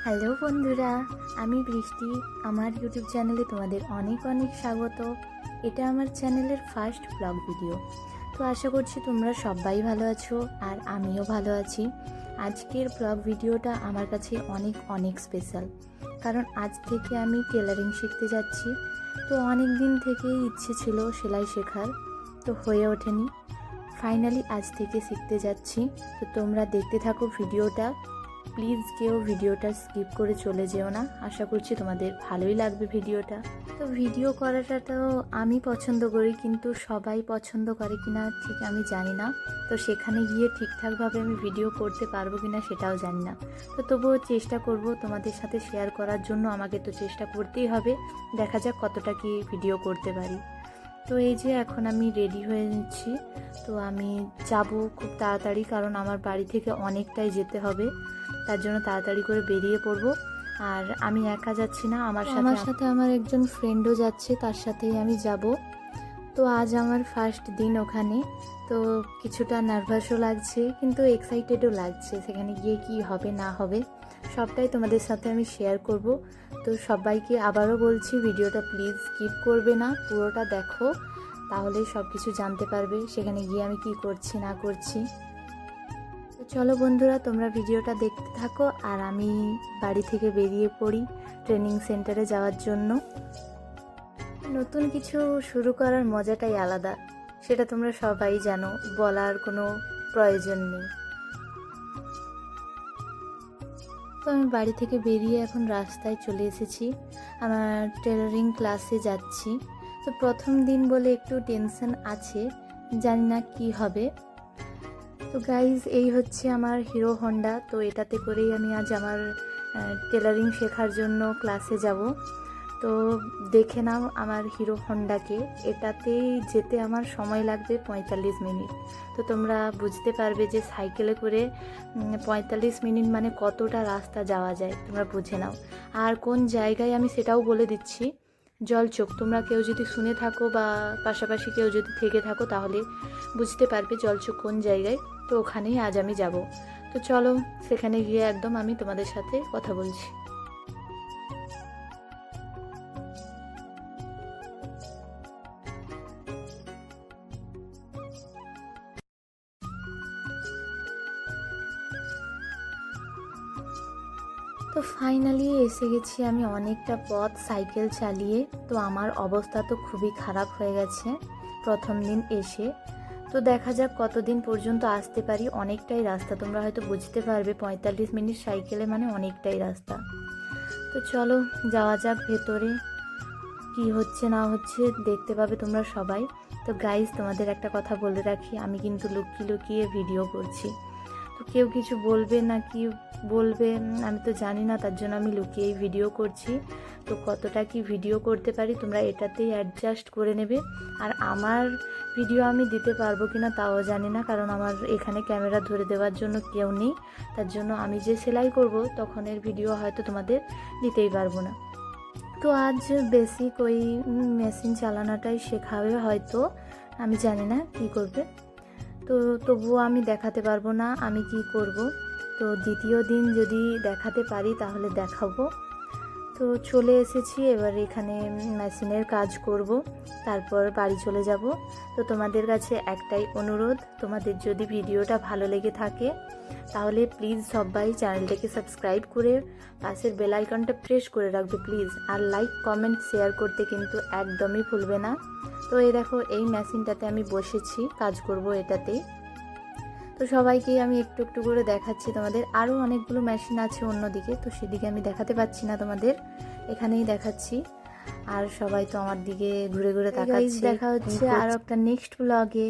Hello বন্ধুরা, আমি বৃষ্টি। আমার ইউটিউব চ্যানেলে তোমাদের অনেক অনেক স্বাগত। এটা আমার চ্যানেলের ফার্স্ট ব্লগ ভিডিও। তো আশা করছি তোমরা সবাই ভালো আছো আর আমিও ভালো আছি। আজকের ব্লগ ভিডিওটা আমার কাছে অনেক অনেক স্পেশাল, কারণ আজ থেকে আমি টেলারিং শিখতে যাচ্ছি। তো অনেক দিন থেকেই ইচ্ছে ছিল সেলাই শেখার, তো হয়ে ওঠেনি। ফাইনালি আজ থেকে শিখতে যাচ্ছি। তো তোমরা দেখতে থাকো ভিডিওটা। প্লিজ কেউ ভিডিওটা স্কিপ করে চলে যেও না। আশা করছি তোমাদের ভালোই লাগবে ভিডিওটা। তো ভিডিও করাটা তো আমি পছন্দ করি, কিন্তু সবাই পছন্দ করে কিনা ঠিক আমি জানি না। তো সেখানে গিয়ে ঠিকঠাকভাবে আমি ভিডিও করতে পারবো কিনা সেটাও জানি না। তো তবুও চেষ্টা করব তোমাদের সাথে শেয়ার করার জন্য। আমাকে তো চেষ্টা করতেই হবে, দেখা যাক কতটা কি ভিডিও করতে পারি। তো এই যে এখন আমি রেডি হয়ে নিচ্ছি। তো আমি যাব খুব তাড়াতাড়ি, কারণ আমার বাড়ি থেকে অনেকটাই যেতে হবে। তার জন্য তাড়াতাড়ি করে বেরিয়ে পড়ব। আর আমি একা যাচ্ছি না, আমার সাথে আমার একজন ফ্রেন্ডও যাচ্ছে, তার সাথেই আমি যাব। তো আজ আমার ফার্স্ট দিন ওখানে। তো কিছুটা নার্ভাসও লাগছে, কিন্তু এক্সাইটেডও লাগছে। সেখানে গিয়ে কি হবে না হবে সবটাই তোমাদের সাথে আমি শেয়ার করব। তো সবাইকে আবারও বলছি, ভিডিওটা প্লিজ স্কিপ করবে না, পুরোটা দেখো, তাহলেই সব কিছু জানতে পারবে সেখানে গিয়ে আমি কি করছি না করছি। তো চলো বন্ধুরা, তোমরা ভিডিওটা দেখতে থাকো আর আমি বাড়ি থেকে বেরিয়ে পড়ি ট্রেনিং সেন্টারে যাওয়ার জন্য। নতুন কিছু শুরু করার মজাটাই আলাদা, সেটা তোমরা সবাই জানো, বলার কোনো প্রয়োজন নেই। তো আমি বাড়ি থেকে বেরিয়ে এখন রাস্তায় চলে এসেছি, আমার টেলারিং ক্লাসে যাচ্ছি। তো প্রথম দিন বলে একটু টেনশন আছে, জানি না কি হবে। তো গাইজ, এই হচ্ছে আমার হিরো হন্ডা। তো এটাতে করেই আমি আজ আমার টেলারিং শেখার জন্য ক্লাসে যাব। তো দেখে নাও আমার হিরো হন্ডাকে, এটাতেই যেতে আমার সময় লাগবে 45 মিনিট। তো তোমরা বুঝতে পারবে যে সাইকেলে করে 45 মিনিট মানে কতটা রাস্তা যাওয়া যায়, তোমরা বুঝে নাও। আর কোন জায়গায় আমি সেটাও বলে দিচ্ছি, জলচোখ। তোমরা কেউ যদি শুনে থাকো বা পাশাপাশি কেউ যদি থেকে থাকো, তাহলে বুঝতে পারবে জলচোখ কোন জায়গায়। তো ওখানেই আজ আমি যাব। তো চলো, সেখানে গিয়ে একদম আমি তোমাদের সাথে কথা বলছি। তো ফাইনালি এসে গেছি আমি অনেকটা পথ সাইকেল চালিয়ে। তো আমার অবস্থা তো খুবই খারাপ হয়ে গেছে প্রথম দিন এসে। তো দেখা যাক কতদিন পর্যন্ত আসতে পারি। অনেকটাই রাস্তা, তোমরা হয়তো বুঝতে পারবে 45 মিনিট সাইকেলে মানে অনেকটাই রাস্তা। তো চলো যাওয়া যাক ভেতরে, কি হচ্ছে না হচ্ছে দেখতে পাবে তোমরা সবাই। তো গাইজ, তোমাদের একটা কথা বলে রাখি, আমি কিন্তু লুকিয়ে লুকিয়ে ভিডিও করছি। তো কেউ কিছু বলবে না কি বলবে আমি তো জানি না, তার জন্য আমি লুকিয়েই ভিডিও করছি। তো কতটা কি ভিডিও করতে পারি তোমরা এটাতেই অ্যাডজাস্ট করে নেবে। আর আমার ভিডিও আমি দিতে পারবো কিনা তাও জানি না, কারণ আমার এখানে ক্যামেরা ধরে দেওয়ার জন্য কেউ নেই। তার জন্য আমি যে সেলাই করব তখনের ভিডিও হয়তো তোমাদের দিতেই পারবো না। তো আজ বেসিক ওই মেশিন চালানোটাই শেখাবে হয়তো, আমি জানি না কি করবে। তো তবুও আমি দেখাতে পারবো না আমি কি করব। তো দ্বিতীয় দিন যদি দেখাতে পারি তাহলে দেখাবো। তো চলে এসেছি, এবার এখানে মেশিনের কাজ করব, তারপর বাড়ি চলে যাব। তো তোমাদের কাছে একটাই অনুরোধ, তোমাদের যদি ভিডিওটা ভালো লেগে থাকে তাহলে প্লিজ সবাই চ্যানেলটাকে সাবস্ক্রাইব করে পাশের বেল আইকনটা প্রেস করে রাখবে প্লিজ। আর লাইক কমেন্ট শেয়ার করতে কিন্তু একদমই ভুলবে না। তো এই দেখো, এই মেশিনটাতে আমি বসেছি, কাজ করব এটাতেই। তো সবাইকেই আমি একটু একটু করে দেখাচ্ছি তোমাদের। আরও অনেকগুলো মেশিন আছে অন্যদিকে, তো সেদিকে আমি দেখাতে পাচ্ছি না তোমাদের, এখানেই দেখাচ্ছি। আর সবাই তো আমার দিকে ঘুরে ঘুরে তাকাচ্ছে। দেখা হচ্ছে আর একটা নেক্সট ব্লগে।